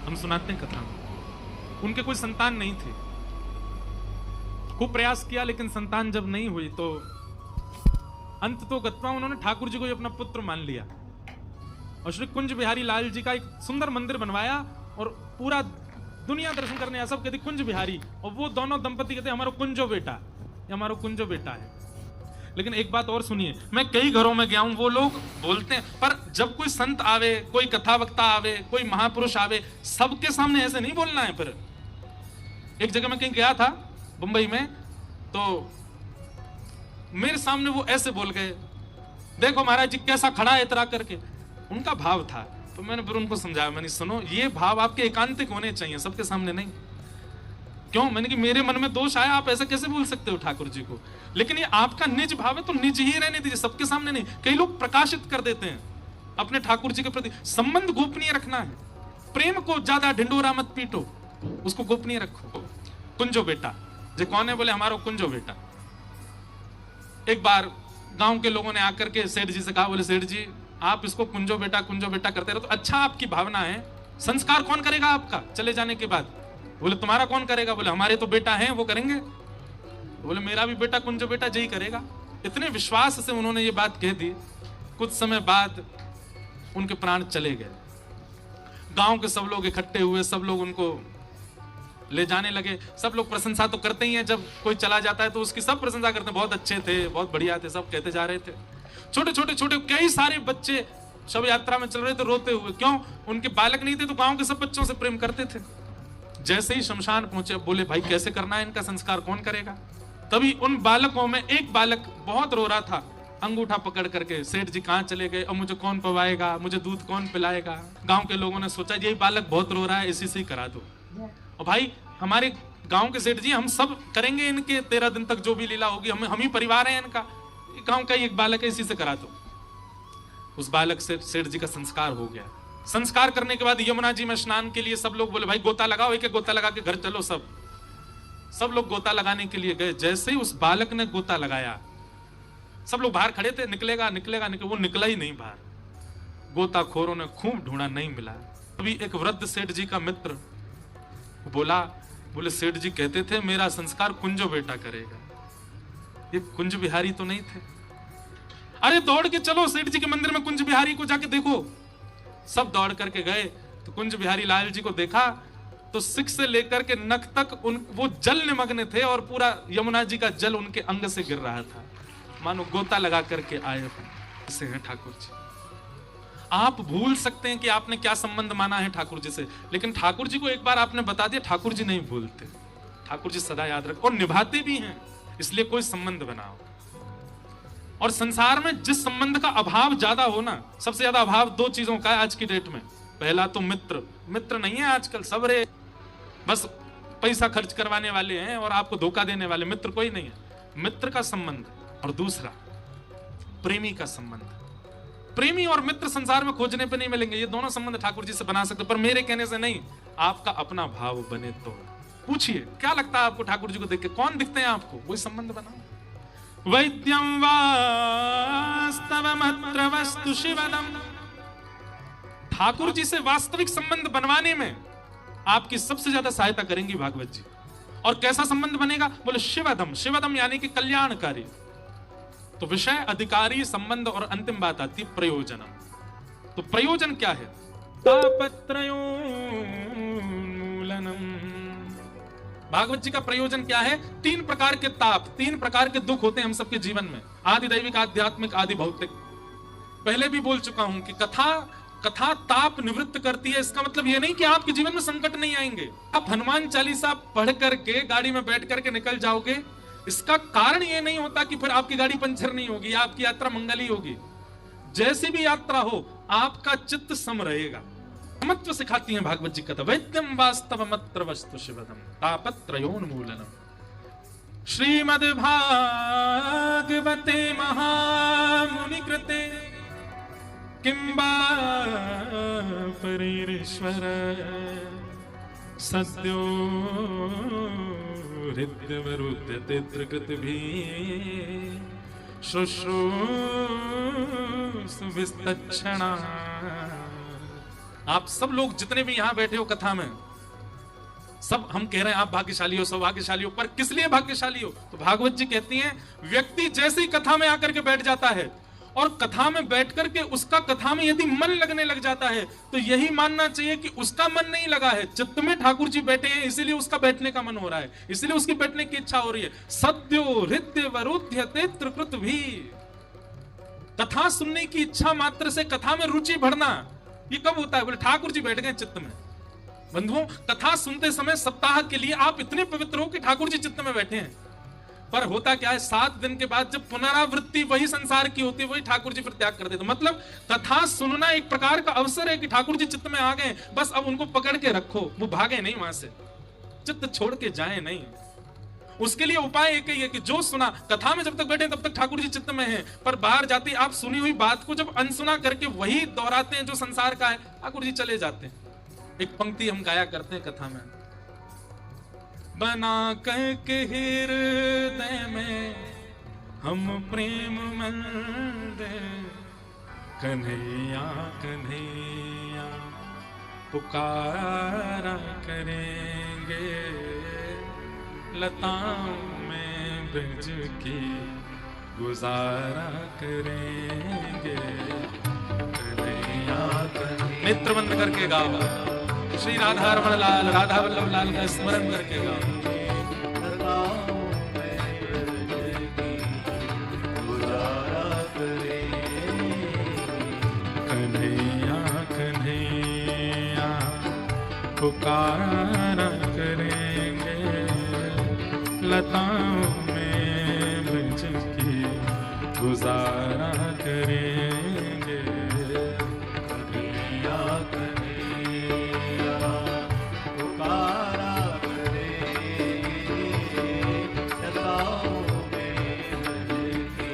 हम सुनाते हैं कथा में। उनके कोई संतान नहीं थे, खूब प्रयास किया लेकिन संतान जब नहीं हुई तो अंत तो गत्वा उन्होंने ठाकुर जी को ही अपना पुत्र मान लिया और श्री कुंज बिहारी लाल जी का एक सुंदर मंदिर बनवाया और पूरा दुनिया दर्शन करने आया। सब कहते कुंज बिहारी, और वो दोनों दंपति कहते हमारा कुंजो बेटा, ये हमारा कुंजो बेटा है। लेकिन एक बात और सुनिए, मैं कई घरों में गया हूं, वो लोग बोलते हैं, पर जब कोई संत आवे, कोई कथा वक्ता आवे, कोई महापुरुष आवे, सबके सामने ऐसे नहीं बोलना है। पर एक जगह मैं कहीं गया था मुंबई में, तो मेरे सामने वो ऐसे बोल गए, देखो महाराज जी कैसा खड़ा है इतरा करके। उनका भाव था, तो मैंने फिर उनको समझाया, मैंने सुनो ये भाव आपके एकांतिक होने चाहिए, सबके सामने नहीं। क्यों? मैंने कि मेरे मन में दोष आया, आप ऐसा कैसे बोल सकते हो ठाकुर जी को? लेकिन ये आपका निज भाव है तो निज ही रहने दीजिए, सबके सामने नहीं। कई लोग प्रकाशित कर देते हैं अपने ठाकुर जी के प्रति। संबंध गोपनीय रखना है, प्रेम को ज्यादा ढिंडोरा मत पीटो, उसको गोपनीय रखो। कुंजो बेटा जो कौन है? बोले हमारा कुंजो बेटा। एक बार गांव के लोगों ने आकर के सेठ जी से कहा, बोले सेठ जी आप इसको कुंजो बेटा करते रहो तो अच्छा आपकी भावना है, संस्कार कौन करेगा आपका चले जाने के बाद? बोले तुम्हारा कौन करेगा? बोले हमारे तो बेटा हैं वो करेंगे। बोले मेरा भी बेटा कुंजो बेटा जी करेगा। इतने विश्वास से उन्होंने ये बात कह दी। कुछ समय बाद उनके प्राण चले गए। गांव के सब लोग इकट्ठे हुए, सब लोग उनको ले जाने लगे। सब लोग प्रशंसा तो करते ही हैं, जब कोई चला जाता है तो उसकी सब प्रशंसा करते हैं, बहुत अच्छे थे, बहुत बढ़िया थे, सब कहते जा रहे थे। छोटे छोटे कई सारे बच्चे शव यात्रा में चल रहे थे रोते हुए। क्यों? उनके बालक नहीं थे तो गांव के सब बच्चों से प्रेम करते थे। जैसे ही शमशान पहुंचे, बोले भाई कैसे करना है इनका संस्कार, कौन करेगा? तभी उन बालकों में एक बालक बहुत रो रहा था, अंगूठा पकड़ करके, सेठ जी कहाँ चले गए, अब मुझे कौन पवाएगा, मुझे दूध कौन पिलाएगा? गांव के लोगों ने सोचा यही बालक बहुत रो रहा है, इसी से ही करा दो। और भाई हमारे गांव के सेठ जी, हम सब करेंगे इनके 13 दिन तक जो भी लीला होगी, हम ही परिवार है इनका, गांव का ही एक बालक है, इसी से करा दो। उस बालक से सेठ जी का संस्कार हो गया। संस्कार करने के बाद यमुना जी में स्नान के लिए सब लोग बोले भाई गोता लगाओ, एक एक गोता लगा के घर चलो। सब लोग गोता लगाने के लिए गए। जैसे ही उस बालक ने गोता लगाया, सब लोग बाहर खड़े थे, निकलेगा निकलेगा निकलेगा, वो निकला ही नहीं बाहर। गोताखोरों ने खूब ढूंढा, नहीं मिला। अभी एक वृद्ध सेठ जी का मित्र बोले सेठ जी कहते थे मेरा संस्कार कुंजो बेटा करेगा। ये कुंज बिहारी तो नहीं थे। अरे दौड़ के चलो सेठ जी के मंदिर में, कुंज बिहारी को जाके देखो। सब दौड़ करके गए तो कुंज बिहारी लाल जी को देखा तो सिक से लेकर के नख तक वो जल निमग्न थे और पूरा यमुना जी का जल उनके अंग से गिर रहा था, मानो गोता लगा करके आए ऐसे हैं ठाकुर जी। आप भूल सकते हैं कि आपने क्या संबंध माना है ठाकुर जी से, लेकिन ठाकुर जी को एक बार आपने बता दिया, ठाकुर जी नहीं भूलते। ठाकुर जी सदा याद रख और निभाते भी हैं। इसलिए कोई संबंध बनाओ। और संसार में जिस संबंध का अभाव ज्यादा हो ना, सबसे ज्यादा अभाव दो चीजों का है आज की डेट में। पहला तो मित्र नहीं है आजकल, सब रे बस पैसा खर्च करवाने वाले हैं और आपको धोखा देने वाले, मित्र कोई नहीं है। मित्र का संबंध, और दूसरा प्रेमी का संबंध। प्रेमी और मित्र संसार में खोजने पे नहीं मिलेंगे। ये दोनों संबंध ठाकुर जी से बना सकते, पर मेरे कहने से नहीं, आपका अपना भाव बने तो। पूछिए क्या लगता है आपको ठाकुर जी को देख के, कौन दिखते हैं आपको? वही संबंध बनाओ। वैद्यम वास्तवमत्र वस्तु शिवदम। ठाकुर जी से वास्तविक संबंध बनवाने में आपकी सबसे ज्यादा सहायता करेंगी भागवत जी। और कैसा संबंध बनेगा? बोले शिवदम। शिवदम यानी कि कल्याणकारी। तो विषय, अधिकारी, संबंध, और अंतिम बात आती प्रयोजनम। तो प्रयोजन क्या है? तापत्रयोन्मूलनम। भागवत जी का प्रयोजन क्या है? 3 प्रकार के ताप, 3 प्रकार के दुख होते हैं हम सबके जीवन में, आदि दैविक, आध्यात्मिक, आदि भौतिक। पहले भी बोल चुका हूं कि कथा ताप निवृत्त करती है। इसका मतलब यह नहीं कि आपके जीवन में संकट नहीं आएंगे। आप हनुमान चालीसा पढ़ करके गाड़ी में बैठ करके निकल जाओगे, इसका कारण यह नहीं होता कि फिर आपकी गाड़ी पंचर नहीं होगी, आपकी यात्रा मंगली होगी। जैसी भी यात्रा हो, आपका चित्त सम रहेगा। समत्व सिखाती है भागवत जी कथा। वैद्यम वास्तवमत्र वस्तु शिवदम तापत्रयोन्मूलनम। श्रीमद् भागवते महामुनि कृते किंबा परीश्वर सद्यो हृदयवरुध्यते त्रिकृतिभिः शुश्रूषु विस्तक्षणा आप सब लोग जितने भी यहां बैठे हो कथा में, सब हम कह रहे हैं आप भाग्यशाली हो, सौभाग्यशाली हो, पर किस लिए भाग्यशाली हो? तो भागवत जी कहती हैं, व्यक्ति जैसे ही कथा में आकर के बैठ जाता है और कथा में बैठ करके उसका कथा में यदि मन लगने लग जाता है, तो यही मानना चाहिए कि उसका मन नहीं लगा है, चित्त में ठाकुर जी बैठे हैं, इसीलिए उसका बैठने का मन हो रहा है, इसीलिए उसकी बैठने की इच्छा हो रही है। सद्यो हृदय वरुध्यते त्रिकृत भी, कथा सुनने की इच्छा मात्र से कथा में रुचि बढ़ना, ये कब होता है? बोले ठाकुर जी बैठ गए चित्त में। बंधुओं, कथा सुनते समय सप्ताह के लिए आप इतने पवित्र हो कि ठाकुर जी चित्त में बैठे हैं, पर होता क्या है, 7 दिन के बाद जब पुनरावृत्ति वही संसार की होती है, वही ठाकुर जी फिर त्याग कर देते। मतलब कथा सुनना एक प्रकार का अवसर है कि ठाकुर जी चित्त में आ गए, बस अब उनको पकड़ के रखो, वो भागे नहीं वहां से, चित्त छोड़ के जाए नहीं। उसके लिए उपाय एक ही है कि जो सुना, कथा में जब तक बैठे तब तक ठाकुर जी चित्त में हैं, पर बाहर जाते आप सुनी हुई बात को जब अनसुना करके वही दोहराते हैं जो संसार का है, ठाकुर जी चले जाते हैं। एक पंक्ति हम गाया करते हैं कथा में, बना करके हृदय में हम प्रेम मंदिर, कन्हैया कन्हैया पुकारा करेंगे, लताओं में ब्रज की गुजारा करेंगे, कन्हैया कन्हैया। नेत्र बंद करके गाओ, श्री राधा रमण लाल, राधा वल्लभ लाल का स्मरण करके गाओ। कन्हैया कन्हैया पुकारा करेंगे, लताओं में ब्रज की गुजारा करेंगे, कन्हैया कन्हैया पुकारा करेंगे, लताओं में ब्रज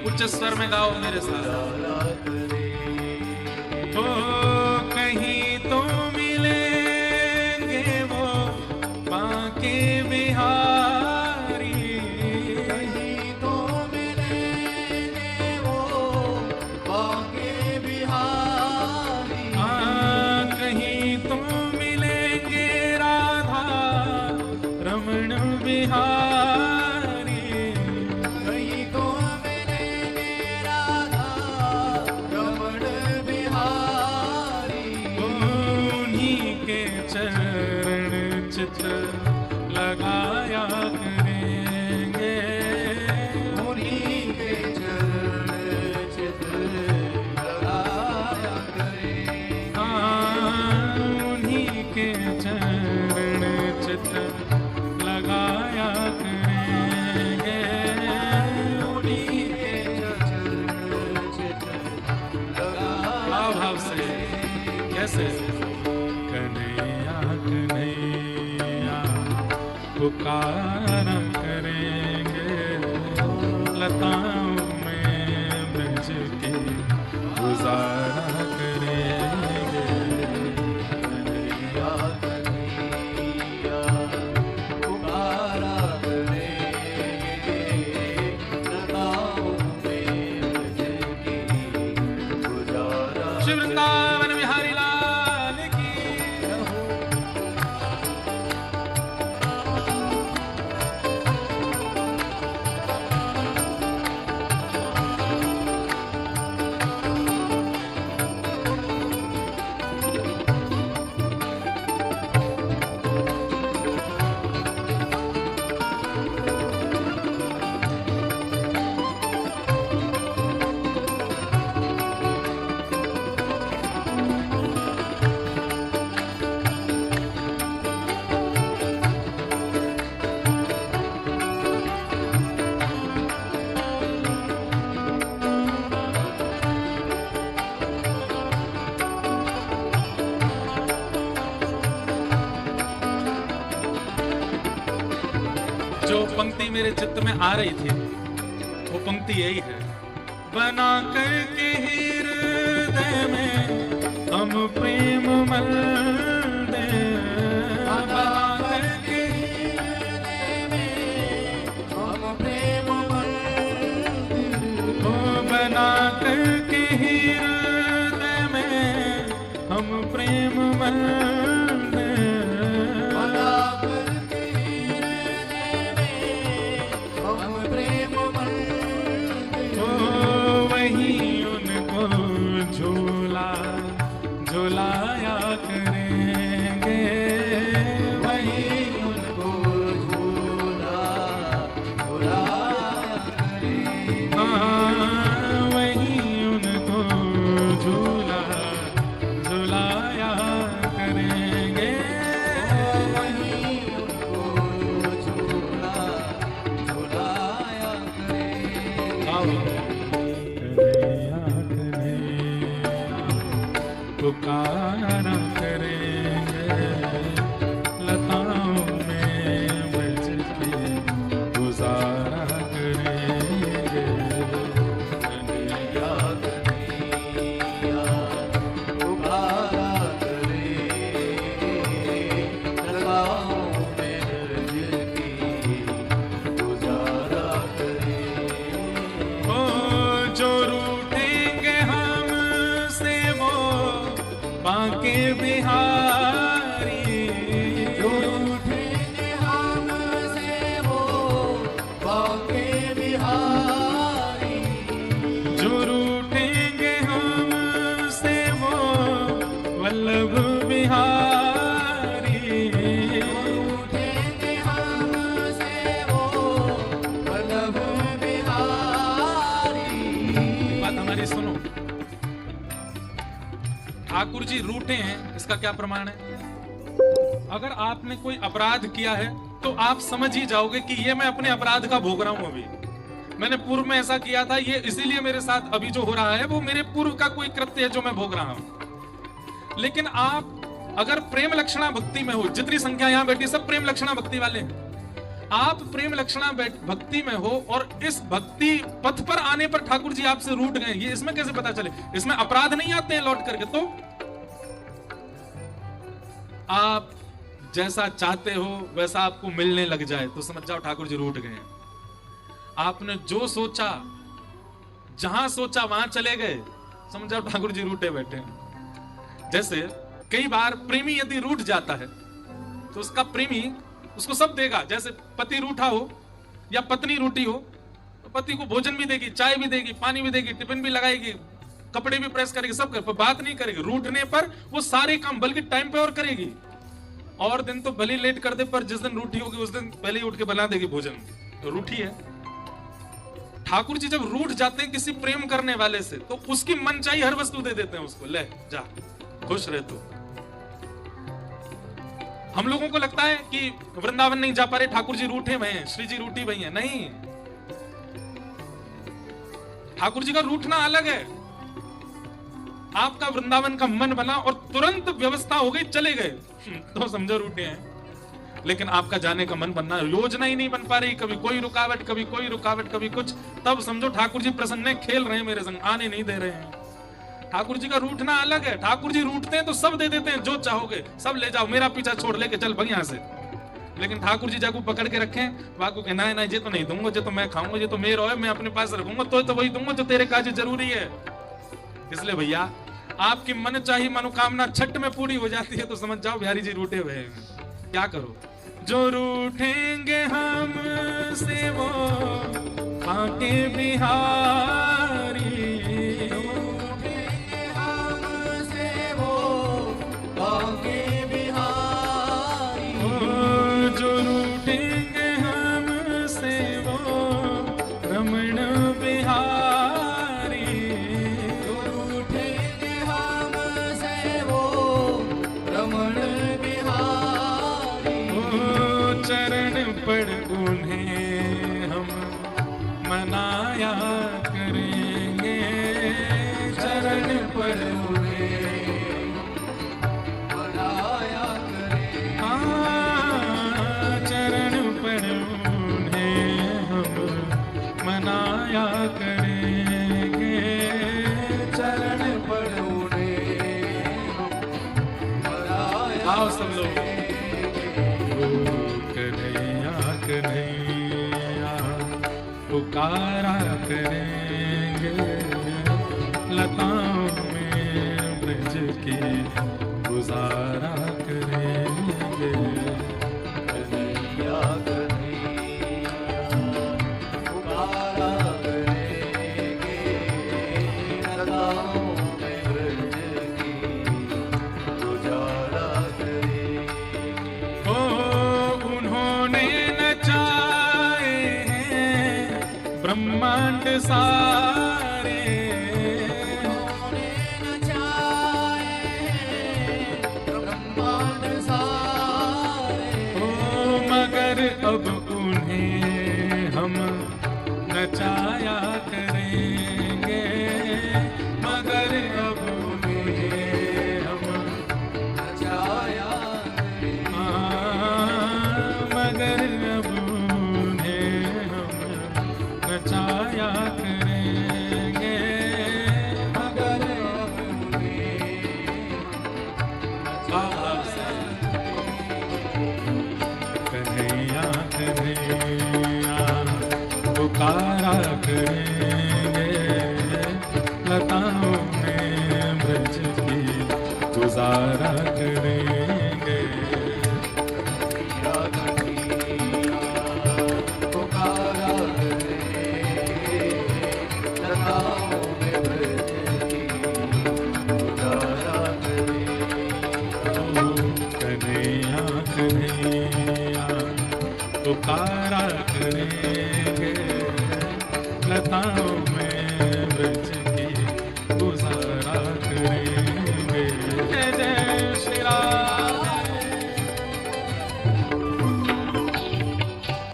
की। उच्च स्वर में गाओ मेरे साथ। ओ कहीं तो मिलेंगे वो बांके बिहारी, कहीं तो मिलेंगे वो बांके बिहारी, कहीं तो मिलेंगे राधा रमण बिहारी, कहीं तो मिलेंगे राधा रमण बिहारी, उन्हीं के चरण चित लगाया करेंगे, उन्हीं के चरण चित लगाया करेंगे, उन्हीं के चरण चित लगाया करेंगे, उन्हीं के चरण चित लगाया। भाव से कैसे? कन्हैया कन्हैया पुकारा करेंगे, लताओं में ब्रज की गुजारा करेंगे, कन्हैया कन्हैया पुकारा करेंगे, लताओं में ब्रज की गुजारा। श्री वृंदावन बिहारी लाल की। जो पंक्ति मेरे चित्त में आ रही थी वो पंक्ति यही है, बना करके हृदय में हम प्रेम मंदिर, बना करके हृदय में हम प्रेम मंदिर, बना करके हृदय में हम प्रेम बिहारी। जो रूठेंगे हमसे वो बांके बिहारी। जो रूठेंगे हमसे वो वल्लभ बिहारी। रूठेंगे हमसे वो वल्लभ बिहारी। बात हमारी सुनो। ठाकुर जी रूठे हैं, इसका क्या प्रमाण है? अगर आपने कोई अपराध किया है तो आप समझ ही जाओगे कि ये मैं अपने अपराध का भोग रहा हूं। अभी मैंने पूर्व में ऐसा किया था, ये इसीलिए मेरे साथ अभी जो हो रहा है वो मेरे पूर्व का कोई कृत्य है जो मैं भोग रहा हूं। लेकिन आप अगर प्रेम लक्षणा भक्ति में हो, जितनी संख्या यहां बैठी सब प्रेम लक्षणा भक्ति वाले हैं, आप प्रेम लक्षणा भक्ति में हो और इस भक्ति पथ पर आने पर ठाकुर जी आपसे रूठ गए, ये इसमें कैसे पता चले? इसमें अपराध नहीं आते हैं लौट करके। तो आप जैसा चाहते हो वैसा आपको मिलने लग जाए तो समझ जाओ ठाकुर जी रूठ गए। आपने जो सोचा, जहां सोचा वहां चले गए, समझ जाओ ठाकुर जी रूठे बैठे हैं। जैसे कई बार प्रेमी यदि रूठ जाता है तो उसका प्रेमी उसको सब देगा। जैसे पति रूठा हो या पत्नी रूठी हो तो पति को भोजन भी देगी, चाय भी देगी, पानी भी देगी, टिफिन भी लगाएगी, कपड़े भी प्रेस करेगी, सब कर, पर बात नहीं करेगी। रूठने पर वो सारे काम बल्कि टाइम पे और करेगी। और दिन तो भले लेट कर दे, पर जिस दिन रूठी होगी उस दिन पहले ही उठ के बना देगी भोजन। तो रूठी है। ठाकुर जी जब रूठ जाते हैं किसी प्रेम करने वाले से तो उसकी मनचाही हर वस्तु दे देते हैं उसको, ले जा खुश रह तू। हम लोगों को लगता है कि वृंदावन नहीं जा पा रहे, ठाकुर जी रूठे हुए हैं, श्री जी रूठी हुई हैं। नहीं, ठाकुर जी का रूठना अलग है। आपका वृंदावन का मन बना और तुरंत व्यवस्था हो गई, चले गए तो समझो रूठे हैं। लेकिन आपका जाने का मन बनना, योजना ही नहीं बन पा रही, कभी कोई रुकावट, कभी कोई रुकावट, कभी कुछ, तब समझो ठाकुर जी प्रसन्न है, खेल रहे हैं मेरे संग, आने नहीं दे रहे हैं। ठाकुर जी का रूठना अलग है। ठाकुर जी रूठते हैं तो सब दे देते हैं, जो चाहोगे सब ले जाओ, मेरा पीछा छोड़ लेके चल भाई यहां से। लेकिन ठाकुर जी जाको पकड़ के रखे, वाकू के ना ये तो नहीं दूंगा, जो तो मैं खाऊंगा, ये तो मेरा है, मैं अपने पास रखूंगा, तो वही दूंगा जो तेरे काज जरूरी है। इसलिए भैया आपकी मन चाहिए मनोकामना छठ में पूरी हो जाती है तो समझ जाओ बिहारी जी रूठे हुए हैं। क्या करो? जो रूठेंगे हमसे वो बांके बिहारी। रूठेंगे हमसे वो बांके बिहारी। जो रूठेंगे हमसे वो रमण बिहारी। जो रूठेंगे हमसे वो रमण बिहारी। चरण पड़ उन्हें हम मनाया करेंगे, चरण पड़ उन्हें मनाया करेंगे। हाँ, चरण पड़ उन्हें हम मनाया करेंगे, चरण पड़ उन्हें हम मनाया। आओ सब लोग। कन्हैया कन्हैया पुकारा करेंगे, लताओं में ब्रज की गुजारा करेंगे। कन्हैया कन्हैया पुकारा करेंगे, लताओं में ब्रज की गुजारा करेंगे। ओ उन्होंने नचाए हैं ब्रह्मांड सारे, उन्होंने नचाए हैं ब्रह्मांड सारे। ओ मगर अब उन्हें हम नचाया करेंगे, मगर अब उन्हें हम नचाया मगर अब उन्हें हम नचाया करेंगे, मगर अब उन्हें कन्हैया कन्हैया पुकारा करेंगे, लताओं में ब्रज की गुजारा करेंगे। पुकारा करेंगे, लताओं में ब्रज की गुजारा करेंगे। जय जय श्री राम।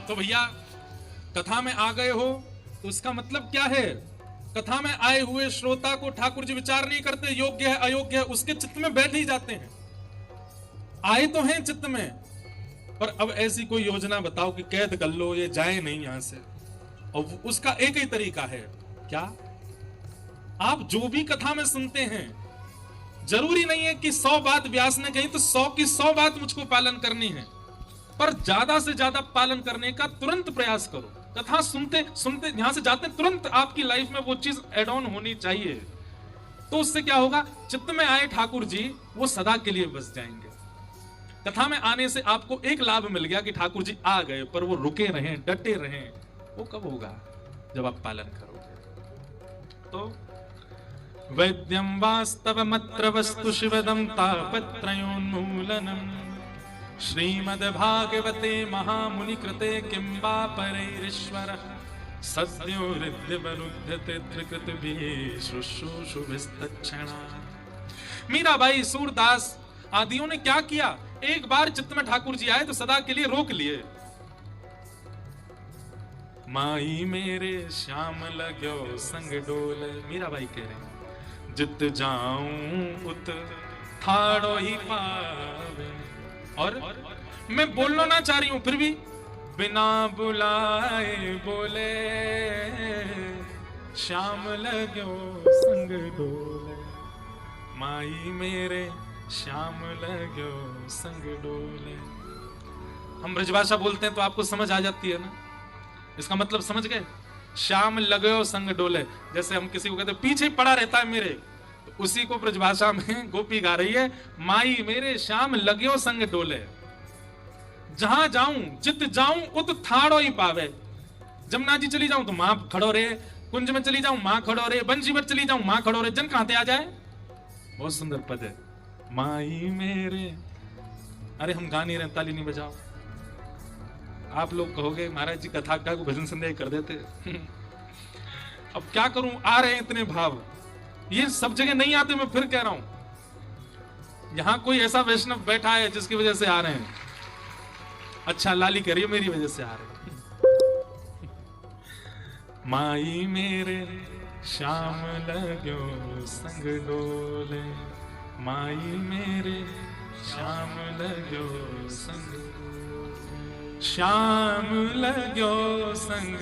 तो भैया कथा में आ गए हो तो उसका मतलब क्या है? कथा में आए हुए श्रोता को ठाकुर जी विचार नहीं करते, योग्य है अयोग्य है, उसके चित्त में बैठ ही जाते हैं। आए तो हैं चित्त में, पर अब ऐसी कोई योजना बताओ कि कैद कर लो, ये जाए नहीं यहां से। और उसका एक ही तरीका है, क्या? आप जो भी कथा में सुनते हैं, जरूरी नहीं है कि 100 बात व्यास ने कही तो 100 की 100 बात मुझको पालन करनी है, पर ज्यादा से ज्यादा पालन करने का तुरंत प्रयास करो। कथा सुनते सुनते यहां से जाते तुरंत आपकी लाइफ में वो चीज एड ऑन होनी चाहिए। तो उससे क्या होगा? चित्त में आए ठाकुर जी, वो सदा के लिए बस जाएंगे। कथा में आने से आपको एक लाभ मिल गया कि ठाकुर जी आ गए, पर वो रुके रहें, डटे रहें। वो कब होगा? जब आप पालन करोगे। तो वैद्यम वास्तवमत्र वस्तु शिवदम तापत्रयोन्मूलनम श्रीमद्भागवते महामुनि कृते किं वा परैरीश्वरः सद्यो हृद्यवरुध्यते त्रिकृतिभिः शुश्रूषुभिस्तच्छणा। मीराबाई, सूरदास आदियों ने क्या किया? एक बार चित्त में ठाकुर जी आए तो सदा के लिए रोक लिए। माई मेरे श्याम लगो संग डोल, मीराबाई कह रहे हैं, जित जाऊं उत ठाड़ो ही पावे। और मैं बोलना ना चाह रही हूं, फिर भी बिना बुलाए बोले, श्याम लगो संग डोले, माई मेरे श्याम लगो संग डोले। हम ब्रजभाषा बोलते हैं तो आपको समझ आ जाती है ना, इसका मतलब समझ गए? श्याम लगो संग डोले, जैसे हम किसी को कहते पीछे पड़ा रहता है मेरे, तो उसी को ब्रजभाषा में गोपी गा रही है, माई मेरे श्याम लगो संग डोले। जहां जाऊं जित जाऊं उत थाड़ो ही पावे। जमुना जी चली जाऊं तो मां खड़ो रे, कुंज में चली जाऊं मां खड़ो रे, बंशीवर चली जाऊं मां खड़ो रे, जन कहां आ जाए। बहुत सुंदर पद है, माई मेरे। अरे हम गा नहीं रहे, ताली नहीं बजाओ। आप लोग कहोगे महाराज जी कथा का भजन संध्या कर देते। अब क्या करूं, आ रहे हैं इतने भाव, ये सब जगह नहीं आते। मैं फिर कह रहा हूं, यहां कोई ऐसा वैष्णव बैठा है जिसकी वजह से आ रहे हैं। अच्छा, लाली कह रही है मेरी वजह से आ रहे हैं। माई मेरे श्याम लगो संग डोले, माई मेरे श्याम लगो संग, श्याम लगो संग,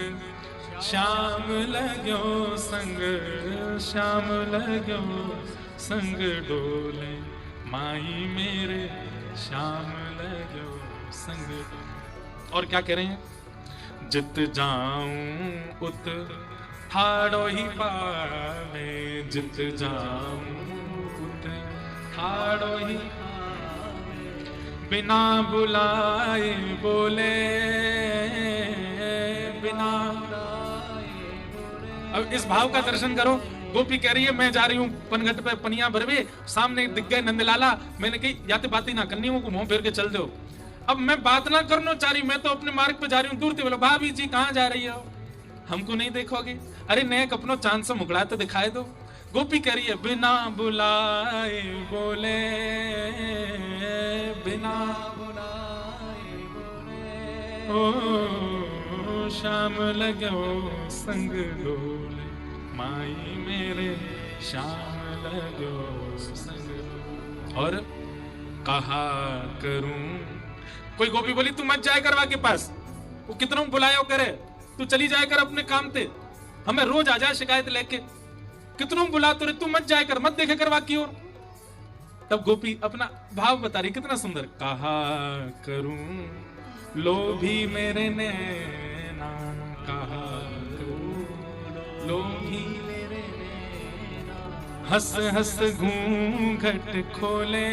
श्याम लगो संग, श्याम लगो संग डोले, माई मेरे श्याम लगो संग। और क्या कह रहे हैं? जित जाऊं उत ठाड़ो ही पावे, जित जाऊं उत ठाड़ो ही पावे, बिना बुलाए बोले, बिना। अब इस भाव का दर्शन करो। गोपी कह रही है मैं जा रही हूँ पनघट पे पनिया भरवे, सामने दिख गए नंदलाला, मैंने कही या तो बातें ना करनी, वो मुंह फेर के चल दो। अब मैं बात ना करना चाह रही, मैं तो अपने मार्ग पे जा रही हूँ। दूर से बोला भाभी जी कहाँ जा रही हो, हमको नहीं देखोगे? अरे नेक अपनो चांद से मुकड़ा तो दिखाए दो। गोपी कह रही है बिना बुलाए बोले, बिना बुलाए बोले, ओ श्याम लगो संग डोले, माई मेरे श्याम लगो संग। और कहा करूं, कोई गोपी बोली तू मत जाए कर वाके पास, वो कितना बुलाया करे, तू चली जाए कर अपने काम पे, हमें रोज आ जाए शिकायत लेके, कितनों बुला तो रे, तू मत जाए कर, मत देखे कर वाकी ओर। तब गोपी अपना भाव बता रही, कितना सुंदर। कहा करूं लोभी मेरे नैना, कहा करूं लोभी मेरे नैना, हंस हंस घूंघट खोले,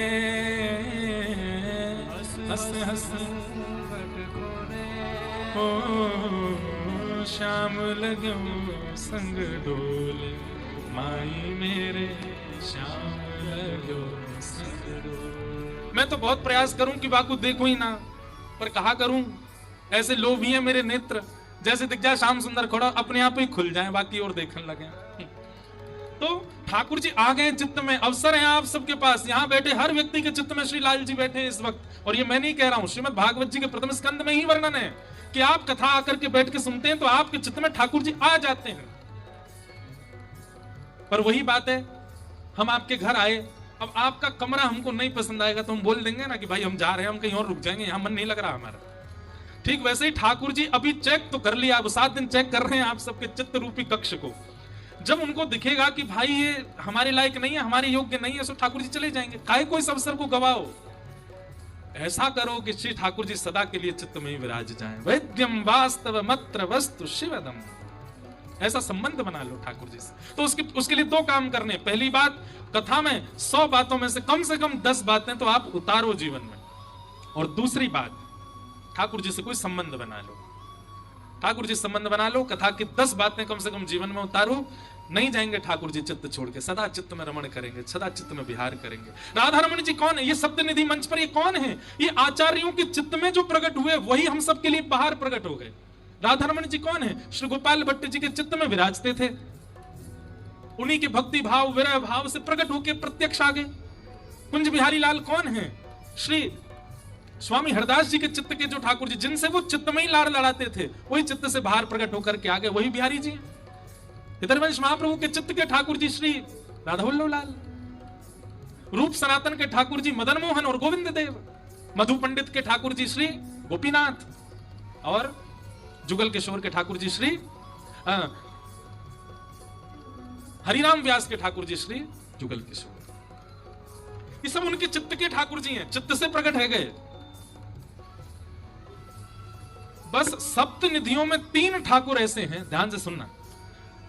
हंस हंस घूंघट खोले, ओ श्याम लगो संग डोले, माई मेरे श्याम लगो संग डोले। मैं तो बहुत प्रयास करूं कि बाकू देखूं ही ना, पर कहा करूं ऐसे लोभी हैं मेरे नेत्र, जैसे दिख जाए श्याम सुंदर खड़ा अपने आप ही खुल जाए, बाकी और देखने लगे। तो ठाकुर जी आ गए चित्त में, अवसर है आप सबके पास, यहाँ बैठे हर व्यक्ति के चित्त में श्री लाल जी बैठे हैं इस वक्त। और ये मैं नहीं कह रहा हूं, श्रीमद् भागवत जी के प्रथम स्कंद में ही वर्णन है कि आप कथा आकर के बैठ के सुनते हैं तो आपके चित्त में ठाकुर जी आ जाते हैं। पर वही बात है, हम आपके घर आए, अब आपका कमरा हमको नहीं पसंद आएगा तो हम बोल देंगे ना कि भाई हम जा रहे हैं, हम कहीं और रुक जाएंगे, यहाँ मन नहीं लग रहा हमारा। ठीक वैसे ही ठाकुर जी अभी चेक तो कर लिया, अब 7 दिन चेक कर रहे हैं आप सबके चित्त रूपी कक्ष को। जब उनको दिखेगा कि भाई ये हमारे लायक नहीं है, हमारे योग्य नहीं है, तो ठाकुर जी चले जाएंगे। काहे को इस अवसर को गवाओ, ऐसा करो कि श्री ठाकुर जी सदा के लिए चित्त में ही विराज जाएं। वैद्यम वास्तव मत्र वस्तु शिवदम, ऐसा संबंध बना लो ठाकुर जी से। तो उसके लिए 2 काम करने। पहली बात, कथा में 100 बातों में से कम 10 बातें तो आप उतारो जीवन में। और दूसरी बात, ठाकुर जी से कोई संबंध बना लो, ठाकुर जी संबंध बना लो, कथा की 10 बातें कम से कम जीवन में उतारो। नहीं जाएंगे ठाकुर जी चित्त छोड़ के, सदा चित्त में रमण करेंगे, सदा चित्त में विहार करेंगे। राधा रमण जी कौन है? ये सप्त निधि मंच पर ये कौन है? ये आचार्यों के चित्त में जो प्रकट हुए वही हम सबके लिए बाहर प्रकट हो गए। राधा रमण जी कौन है? श्री गोपाल भट्ट जी के चित्त में विराजते थे, उन्हीं के भक्ति भाव विरह भाव से प्रकट होकर प्रत्यक्ष आ गए। कुंज बिहारी लाल कौन है? श्री स्वामी हरदास जी के चित्त के जो ठाकुर जी, जिनसे वो चित्त में ही लाड़ लड़ाते थे, वही चित्त से बाहर प्रकट होकर के आ गए, वही बिहारी जी हैं। हितरवंश महाप्रभु के चित्त के ठाकुर जी श्री राधा वल्लभ लाल, रूप सनातन के ठाकुर जी मदन मोहन और गोविंद देव, मधु पंडित के ठाकुर जी श्री गोपीनाथ, और जुगल किशोर के ठाकुर जी श्री हरिराम व्यास के ठाकुर जी श्री जुगल किशोर। ये सब उनके चित्त के ठाकुर जी हैं, चित्त से प्रकट है गए। बस सप्त निधियों में 3 ठाकुर ऐसे हैं, ध्यान से सुनना,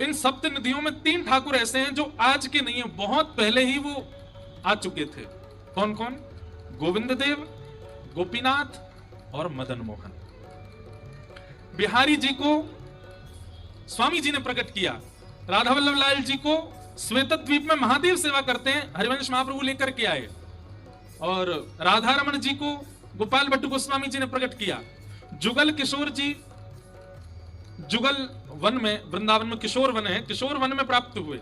इन सप्त निधियों में 3 ठाकुर ऐसे हैं जो आज के नहीं है, बहुत पहले ही वो आ चुके थे। कौन कौन? गोविंद देव, गोपीनाथ और मदन मोहन। बिहारी जी को स्वामी जी ने प्रकट किया, राधा वल्लभ लाल जी को श्वेत द्वीप में महादेव सेवा करते हैं हरिवंश महाप्रभु लेकर के आए, और राधा रमण जी को गोपाल भट्ट गोस्वामी जी ने प्रकट किया। जुगल किशोर जी जुगल वन में, वृंदावन में किशोर वन है, किशोर वन में प्राप्त हुए।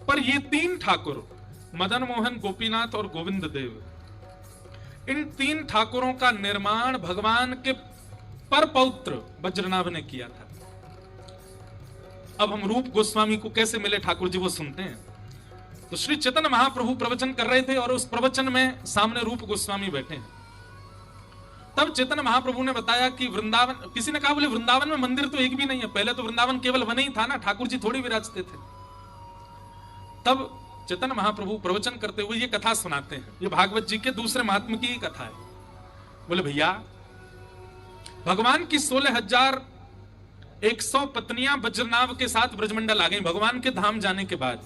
पर ये 3 ठाकुर, मदन मोहन, गोपीनाथ और गोविंद देव, इन 3 ठाकुरों का निर्माण भगवान के परपौत्र वज्रनाभ ने किया था। अब हम रूप गोस्वामी को कैसे मिले ठाकुर जी वो सुनते हैं। तो श्री चैतन्य महाप्रभु प्रवचन कर रहे थे और उस प्रवचन में सामने रूप गोस्वामी बैठे हैं। तब चैतन्य महाप्रभु ने बताया कि वृंदावन, किसी ने कहा बोले वृंदावन में मंदिर तो एक भी नहीं है, पहले तो वृंदावन केवल वन ही था ना, ठाकुर जी थोड़ी विराजते थे। तब चैतन्य महाप्रभु प्रवचन करते हुए ये कथा सुनाते हैं, ये भागवत जी के दूसरे महात्म की ही कथा है। बोले भैया, भगवान की 16,100 पत्नियां वज्रनाभ के साथ ब्रजमंडल आ गई भगवान के धाम जाने के बाद,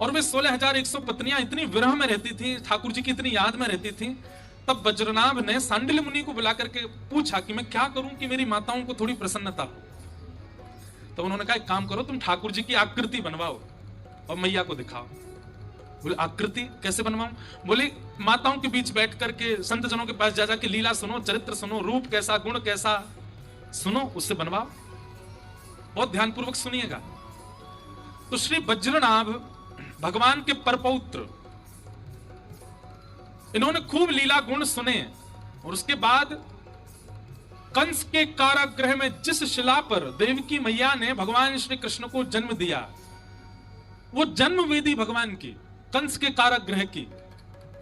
और वे 16,100 पत्नियां इतनी विरह में रहती थी, ठाकुर जी की इतनी याद में रहती थी। तब वज्रनाभ ने सांडिल्य मुनि को बुला करके पूछा कि मैं क्या करूं कि मेरी माताओं को थोड़ी प्रसन्नता हो। तो उन्होंने कहा एक काम करो, तुम ठाकुर जी की आकृति बनवाओ और मैया को दिखाओ। बोले आकृति कैसे बनवाऊं? बोले माताओं के बीच बैठ करके संत जनों के पास जा जाके लीला सुनो, चरित्र सुनो, रूप कैसा, गुण कैसा सुनो, उससे बनवाओ। बहुत ध्यानपूर्वक सुनिएगा। तो श्री वज्रनाभ भगवान के परपौत्र, इन्होंने खूब लीला गुण सुने, और उसके बाद कंस के कारागृह में जिस शिला पर देवकी मैया ने भगवान श्री कृष्ण को जन्म दिया, वो जन्म वेदी भगवान की, कंस के कारागृह की,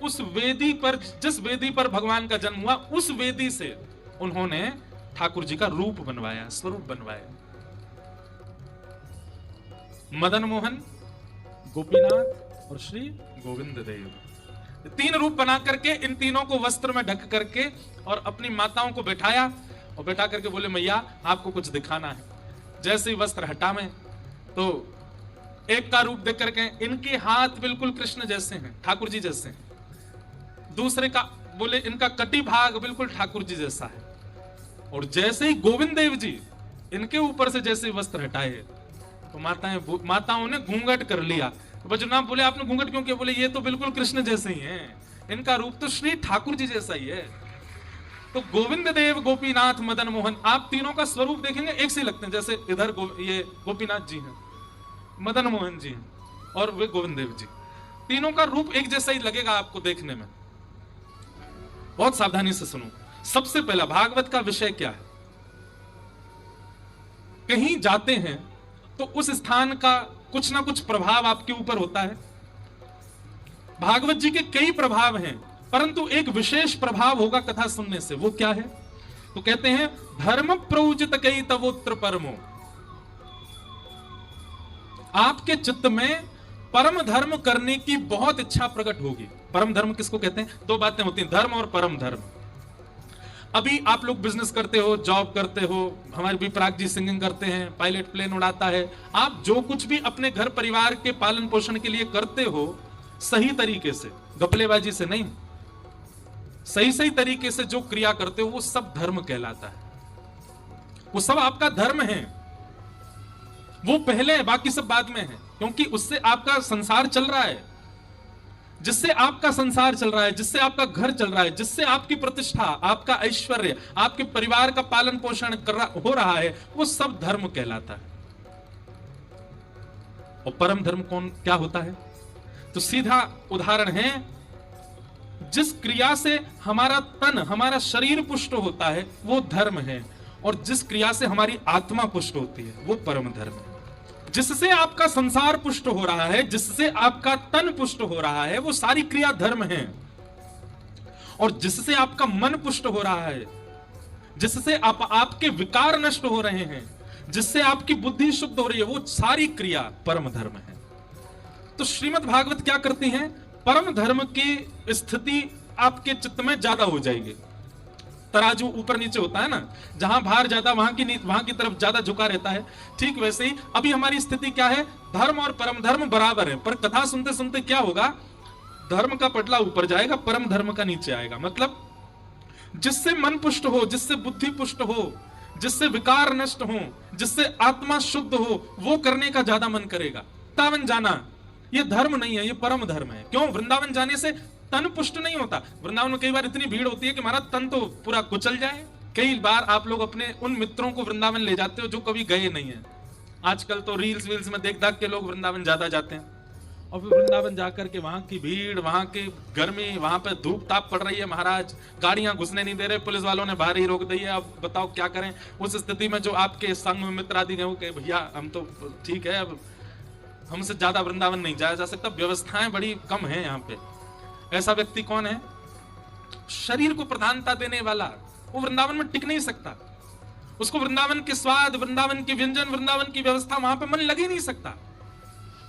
उस वेदी पर, जिस वेदी पर भगवान का जन्म हुआ, उस वेदी से उन्होंने ठाकुर जी का रूप बनवाया, स्वरूप बनवाया। मदन मोहन, गोपीनाथ और श्री गोविंद देव, 3 रूप बना करके इन तीनों को वस्त्र में ढक करके और अपनी माताओं को बैठाया, और बैठा करके बोले मैया आपको कुछ दिखाना है। जैसे ही वस्त्र हटा में, तो एक का रूप देख करके इनके हाथ बिल्कुल कृष्ण जैसे हैं, ठाकुर जी जैसे हैं। दूसरे का बोले इनका कटी भाग बिल्कुल ठाकुर जी जैसा है। और जैसे ही गोविंद देव जी इनके ऊपर से जैसे वस्त्र हटाए, तो माताओं ने घूंघट कर लिया। वज्रनाभ बोले आपने घूंघट क्यों किया? बोले ये तो बिल्कुल कृष्ण जैसे ही हैं, इनका रूप तो श्री ठाकुर जी जैसा ही है। तो गोविंद देव, गोपीनाथ, मदन मोहन, आप तीनों का स्वरूप देखेंगे एक से लगते हैं। जैसे इधर ये गोपीनाथ जी हैं, मदन मोहन जी हैं और वे गोविंद देव जी, तीनों का रूप एक जैसा ही लगेगा आपको देखने में। बहुत सावधानी से सुनो। सबसे पहला, भागवत का विषय क्या है? कहीं जाते हैं तो उस स्थान का कुछ ना कुछ प्रभाव आपके ऊपर होता है। भागवत जी के कई प्रभाव हैं, परंतु एक विशेष प्रभाव होगा कथा सुनने से। वो क्या है? तो कहते हैं धर्म प्रौजित कई तवोत्र परमो। आपके चित्त में परम धर्म करने की बहुत इच्छा प्रकट होगी। परम धर्म किसको कहते हैं? दो बातें होती हैं, धर्म और परम धर्म। अभी आप लोग बिजनेस करते हो, जॉब करते हो, हमारे भी पराग जी सिंगिंग करते हैं, पायलट प्लेन उड़ाता है। आप जो कुछ भी अपने घर परिवार के पालन पोषण के लिए करते हो, सही तरीके से, गपलेबाजी से नहीं, सही सही तरीके से जो क्रिया करते हो वो सब धर्म कहलाता है। वो सब आपका धर्म है। वो पहले है, बाकी सब बाद में है, क्योंकि उससे आपका संसार चल रहा है। जिससे आपका संसार चल रहा है, जिससे आपका घर चल रहा है, जिससे आपकी प्रतिष्ठा, आपका ऐश्वर्य, आपके परिवार का पालन पोषण हो रहा है, वो सब धर्म कहलाता है। और परम धर्म क्या होता है? तो सीधा उदाहरण है, जिस क्रिया से हमारा तन, हमारा शरीर पुष्ट होता है वो धर्म है, और जिस क्रिया से हमारी आत्मा पुष्ट होती है वो परम धर्म है। जिससे आपका संसार पुष्ट हो रहा है, जिससे आपका तन पुष्ट हो रहा है, वो सारी क्रिया धर्म है। और जिससे आपका मन पुष्ट हो रहा है, जिससे आपके विकार नष्ट हो रहे हैं, जिससे आपकी बुद्धि शुद्ध हो रही है, वो सारी क्रिया परम धर्म है। तो श्रीमद् भागवत क्या करती है? परम धर्म की स्थिति आपके चित्त में ज्यादा हो जाएगी। तराजू ऊपर नीचे होता है ना, जहां भार ज्यादा वहां की तरफ ज्यादा झुका रहता है। ठीक वैसे ही अभी हमारी स्थिति क्या है? धर्म और परम धर्म बराबर है, पर कथा सुनते सुनते क्या होगा? धर्म का पटला ऊपर जाएगा, परम धर्म का नीचे आएगा। मतलब जिससे मन पुष्ट हो, जिससे बुद्धि पुष्ट हो, जिससे विकार नष्ट हो, जिससे आत्मा शुद्ध हो, वो करने का ज्यादा मन करेगा। वृंदावन जाना ये धर्म नहीं है, ये परम धर्म है। क्यों? वृंदावन जाने से तन पुष्ट नहीं होता। वृंदावन में कई बार इतनी भीड़ होती है कि हमारा तन तो पूरा कुचल जाए। कई बार आप लोग अपने उन मित्रों को वृंदावन ले जाते हो जो कभी गए नहीं है। आजकल तो रील्स वील्स में देख के लोग वृंदावन ज्यादा जाते हैं, और फिर वृंदावन जाकर के वहां की भीड़, वहां की गर्मी, वहां पे धूप ताप पड़ रही है महाराज, गाड़ियां घुसने नहीं दे रहे, पुलिस वालों ने बाहर ही रोक दी है। अब बताओ क्या करें? उस स्थिति में जो आपके संग में मित्र आदि गए, भैया हम तो ठीक है, अब हमसे ज्यादा वृंदावन नहीं जाया जा सकता, व्यवस्थाएं बड़ी कम है यहाँ पे। ऐसा व्यक्ति कौन है? शरीर को प्रधानता देने वाला। वो वृंदावन में टिक नहीं सकता। उसको वृंदावन के स्वाद, वृंदावन के व्यंजन, वृंदावन की व्यवस्था, वहां पे मन लग ही नहीं सकता।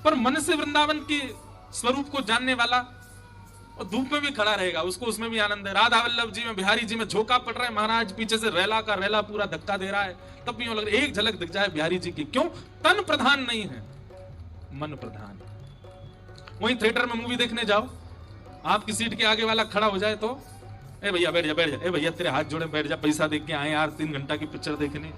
पर मन से वृंदावन के स्वरूप को जानने वाला, और धूप में भी खड़ा रहेगा, उसको उसमें भी आनंद है। राधा वल्लभ जी में, बिहारी जी में झोंका पड़ रहा है, महाराज पीछे से रेला का रेला पूरा धक्का दे रहा है, तब भी यूं लग रहा है एक झलक दिख जाए बिहारी जी की। क्यों? तन प्रधान नहीं है, मन प्रधान। वहीं थिएटर में मूवी देखने जाओ, आपकी सीट के आगे वाला खड़ा हो जाए तो ए भैया बैठ जा, बैठ जा, ए भैया तेरे हाथ जोड़े बैठ जा, पैसा देख के आए यार 3 घंटा की पिक्चर देखने।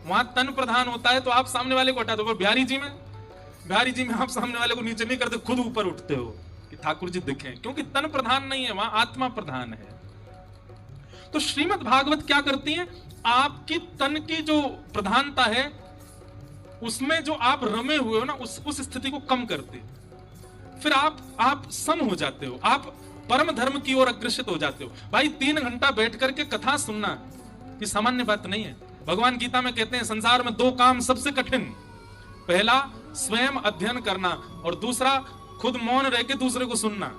वहां तन प्रधान होता है तो आप सामने वाले को हटा दो। बिहारी जी में आप सामने वाले को नीचे नहीं करते, खुद ऊपर उठते हो कि ठाकुर जी दिखें, क्योंकि तन प्रधान नहीं है, वहां आत्मा प्रधान है। तो श्रीमद् भागवत क्या करती है? आपकी तन की जो प्रधानता है, उसमें जो आप रमे हुए हो ना, उस स्थिति को कम करते, फिर आप सम हो जाते हो, आप परम धर्म की ओर अग्रसित हो जाते हो। भाई 3 घंटा बैठ करके कथा सुनना ये सामान्य बात नहीं है। भगवान गीता में कहते हैं संसार में 2 काम सबसे कठिन, पहला स्वयं अध्ययन करना, और दूसरा खुद मौन रह के दूसरे को सुनना।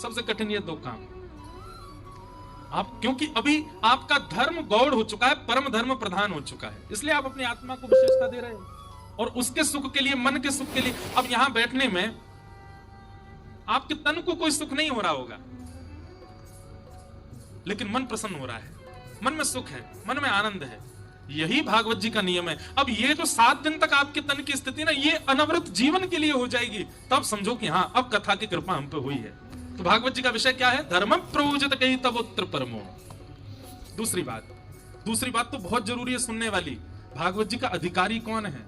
सबसे कठिन ये 2 काम। आप क्योंकि अभी आपका धर्म गौड़ हो चुका है, परम धर्म प्रधान हो चुका है, इसलिए आप अपनी आत्मा को विशेषता दे रहे हो, और उसके सुख के लिए, मन के सुख के लिए। अब यहां बैठने में आपके तन को कोई सुख नहीं हो रहा होगा, लेकिन मन प्रसन्न हो रहा है, मन में सुख है, मन में आनंद है। यही भागवत जी का नियम है। अब ये जो 7 दिन तक आपके तन की स्थिति ना, ये अनवरत जीवन के लिए हो जाएगी, तब समझो कि हाँ अब कथा की कृपा हम पे हुई है। तो भागवत जी का विषय क्या है? धर्म प्रयोजित कई तवोत्र परमो। दूसरी बात तो बहुत जरूरी है सुनने वाली। भागवत जी का अधिकारी कौन है?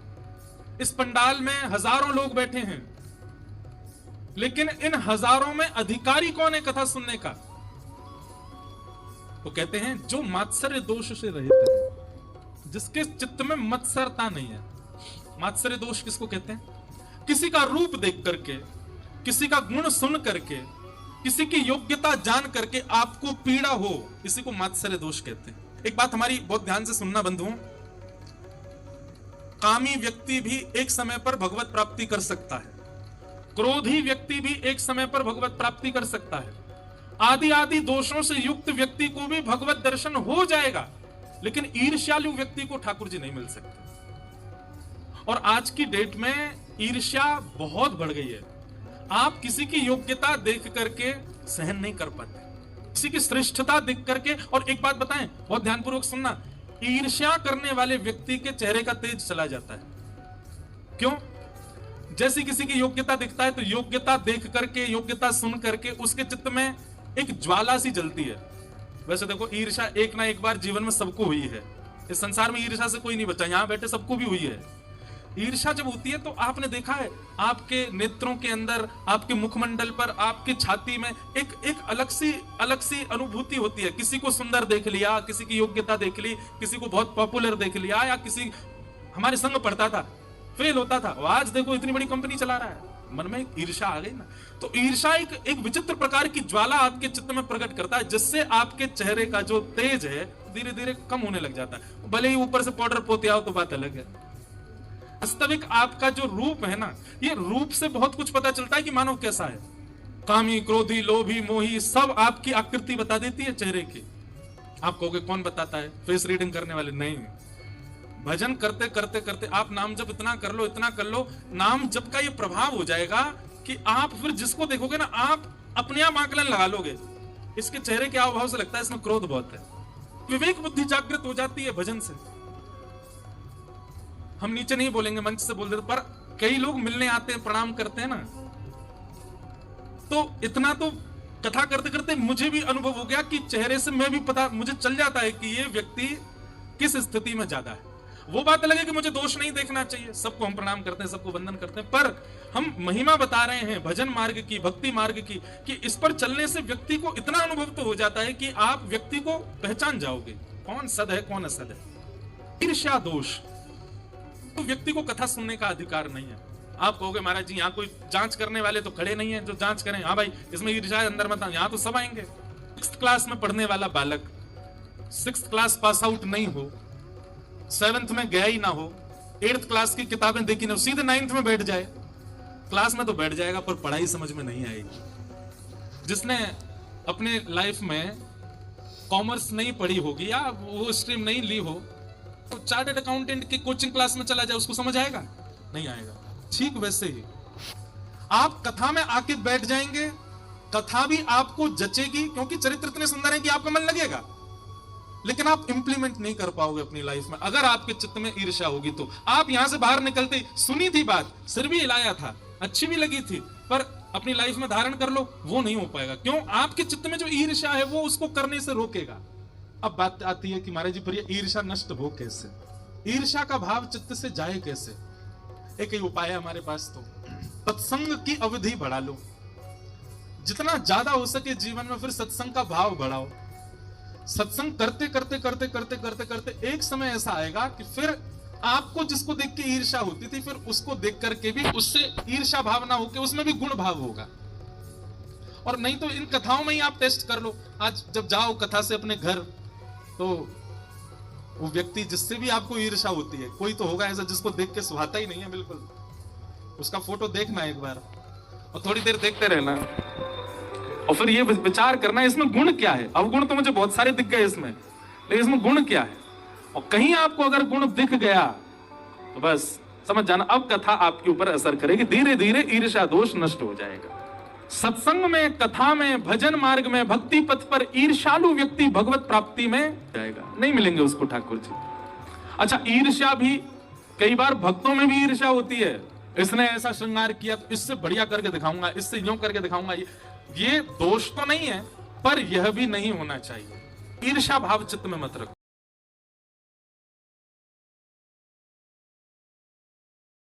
इस पंडाल में हजारों लोग बैठे हैं, लेकिन इन हजारों में अधिकारी कौन है कथा सुनने का? तो कहते हैं जो मात्सर्य दोष से रहित है, जिसके चित्त में मत्सरता नहीं है। मात्सर्य दोष किसको कहते हैं? किसी का रूप देख करके, किसी का गुण सुन करके, किसी की योग्यता जान करके आपको पीड़ा हो, इसी को मात्सर्य दोष कहते हैं। एक बात हमारी बहुत ध्यान से सुनना बंधुओं, कामी व्यक्ति भी एक समय पर भगवत प्राप्ति कर सकता है, क्रोधी व्यक्ति भी एक समय पर भगवत प्राप्ति कर सकता है, आदि आदि दोषों से युक्त व्यक्ति को भी भगवत दर्शन हो जाएगा, लेकिन ईर्ष्यालु व्यक्ति को ठाकुर जी नहीं मिल सकते। और आज की डेट में ईर्ष्या बहुत बढ़ गई है। आप किसी की योग्यता देख करके सहन नहीं कर पाते, किसी की श्रेष्ठता देख करके। और एक बात बताएं, बहुत ध्यानपूर्वक सुनना, ईर्ष्या करने वाले व्यक्ति के चेहरे का तेज चला जाता है। क्यों? जैसी किसी की योग्यता दिखता है तो योग्यता देख करके, योग्यता सुन करके उसके चित्त में एक ज्वाला सी जलती है। वैसे देखो, ईर्ष्या एक ना एक बार जीवन में सबको हुई है। इस संसार में ईर्ष्या से कोई नहीं बचा, यहां बैठे सबको भी हुई है। ईर्ष्या जब होती है तो आपने देखा है आपके नेत्रों के अंदर, आपके मुखमंडल पर, आपकी छाती में एक अलग सी अनुभूति होती है। किसी को सुंदर देख लिया, किसी की योग्यता देख ली, किसी को बहुत पॉपुलर देख लिया, या किसी हमारे संग पढ़ता था, फेल होता था, आज देखो इतनी बड़ी कंपनी चला रहा है। मन में ईर्ष्या आ गई ना। तो ईर्ष्या एक विचित्र प्रकार की ज्वाला आपके चित्त में प्रकट करता है, जिससे आपके चेहरे का जो तेज है धीरे धीरे कम होने लग जाता है। भले ही ऊपर से पाउडर पोते आओ तो बात अलग है। वास्तविक आपका जो रूप है ना, ये रूप से बहुत कुछ पता चलता है कि मानव कैसा है। कामी, क्रोधी, लोभी, मोही, सब आपकी आकृति बता देती है चेहरे की। आप कहोगे कौन बताता है? फेस रीडिंग करने वाले नहीं। भजन करते करते करते आप नाम जप इतना कर लो, इतना कर लो, नाम जप का ये प्रभाव हो जाएगा कि आप फिर जिसको देखोगे ना, आप अपने आप आकलन लगा लोगे, इसके चेहरे के हाव भाव से लगता है इसमें क्रोध बहुत है। विवेक बुद्धि जागृत हो जाती है भजन से। हम नीचे नहीं बोलेंगे, मंच से बोल देते, पर कई लोग मिलने आते हैं, प्रणाम करते हैं ना, तो इतना तो कथा करते करते मुझे भी अनुभव हो गया कि चेहरे से मैं भी पता मुझे चल जाता है कि ये व्यक्ति किस स्थिति में ज्यादा है। वो बात अलग है कि मुझे दोष नहीं देखना चाहिए, सबको हम प्रणाम करते हैं, सबको वंदन करते हैं, पर हम महिमा बता रहे हैं भजन मार्ग की, भक्ति मार्ग की, कि इस पर चलने से व्यक्ति को इतना अनुभव तो हो जाता है कि आप व्यक्ति को पहचान जाओगे कौन सद है कौन असद है। ईर्ष्या दोष, तो व्यक्ति को कथा सुनने का अधिकार नहीं है। आप कहोगे महाराज जी यहाँ कोई जांच करने वाले तो खड़े नहीं है जो जांच करें, हाँ भाई इसमें ईर्ष्या अंदर मत, यहाँ तो सब आएंगे। 6th क्लास में पढ़ने वाला बालक 6th क्लास पास आउट नहीं हो, 7th में गया ही ना हो, 8th क्लास की किताबें देखी ना हो, सीधे 9th में बैठ जाए, क्लास में तो बैठ जाएगा पर पढ़ाई समझ में नहीं आएगी। जिसने अपने लाइफ में कॉमर्स नहीं पढ़ी होगी या वो स्ट्रीम नहीं ली हो, तो चार्टर्ड अकाउंटेंट की कोचिंग क्लास में चला जाए, उसको समझ आएगा? नहीं आएगा। ठीक वैसे ही आप कथा में आके बैठ जाएंगे, कथा भी आपको जचेगी क्योंकि चरित्र इतने सुंदर है कि आपका मन लगेगा, लेकिन आप इंप्लीमेंट नहीं कर पाओगे अपनी लाइफ में अगर आपके चित्त में ईर्ष्या होगी। तो आप यहां से बाहर निकलते, सुनी थी बात, सिर भी हिलाया था, अच्छी भी लगी थी, पर अपनी लाइफ में धारण कर लो, वो नहीं हो पाएगा। क्यों? आपके चित्त में जो ईर्ष्या है वो उसको करने से रोकेगा। अब बात आती है कि महाराज जी फिर ये ईर्ष्या नष्ट हो कैसे, ईर्ष्या का भाव चित्त से जाए कैसे? एक ही उपाय है हमारे पास, तो सत्संग की अवधि बढ़ा लो, जितना ज्यादा हो सके जीवन में फिर सत्संग का भाव बढ़ाओ। सत्संग करते करते करते करते करते करते एक समय ऐसा आएगा कि फिर आपको जिसको देख के ईर्ष्या होती थी, फिर उसको देख करके भी उससे ईर्ष्या भाव ना होके उसमें भी गुण भाव होगा। और नहीं तो इन कथाओं में ही आप टेस्ट कर लो। आज जब जाओ कथा से अपने घर, तो वो व्यक्ति जिससे भी आपको ईर्ष्या होती है, कोई तो होगा ऐसा जिसको देख के सुहाता ही नहीं है बिल्कुल, उसका फोटो देखना एक बार और थोड़ी देर देखते रहना और फिर ये विचार करना इसमें गुण क्या है। अवगुण तो मुझे बहुत सारे दिख गए इसमें, लेकिन इसमें गुण क्या है? और कहीं आपको अगर गुण दिख गया तो बस समझ जाना अब कथा आपके ऊपर असर करेगी, धीरे धीरे ईर्ष्या दोष नष्ट हो जाएगा। सत्संग में, कथा में, भजन मार्ग में, भक्ति पथ पर ईर्ष्यालु व्यक्ति भगवत प्राप्ति में जाएगा, नहीं मिलेंगे उसको ठाकुर जी। अच्छा, ईर्ष्या भी कई बार भक्तों में भी ईर्ष्या होती है, इसने ऐसा श्रृंगार किया तो इससे बढ़िया करके दिखाऊंगा, इससे यूं करके दिखाऊंगा। ये दोष तो नहीं है, पर यह भी नहीं होना चाहिए। ईर्ष्या भाव चित्त में मत रखो।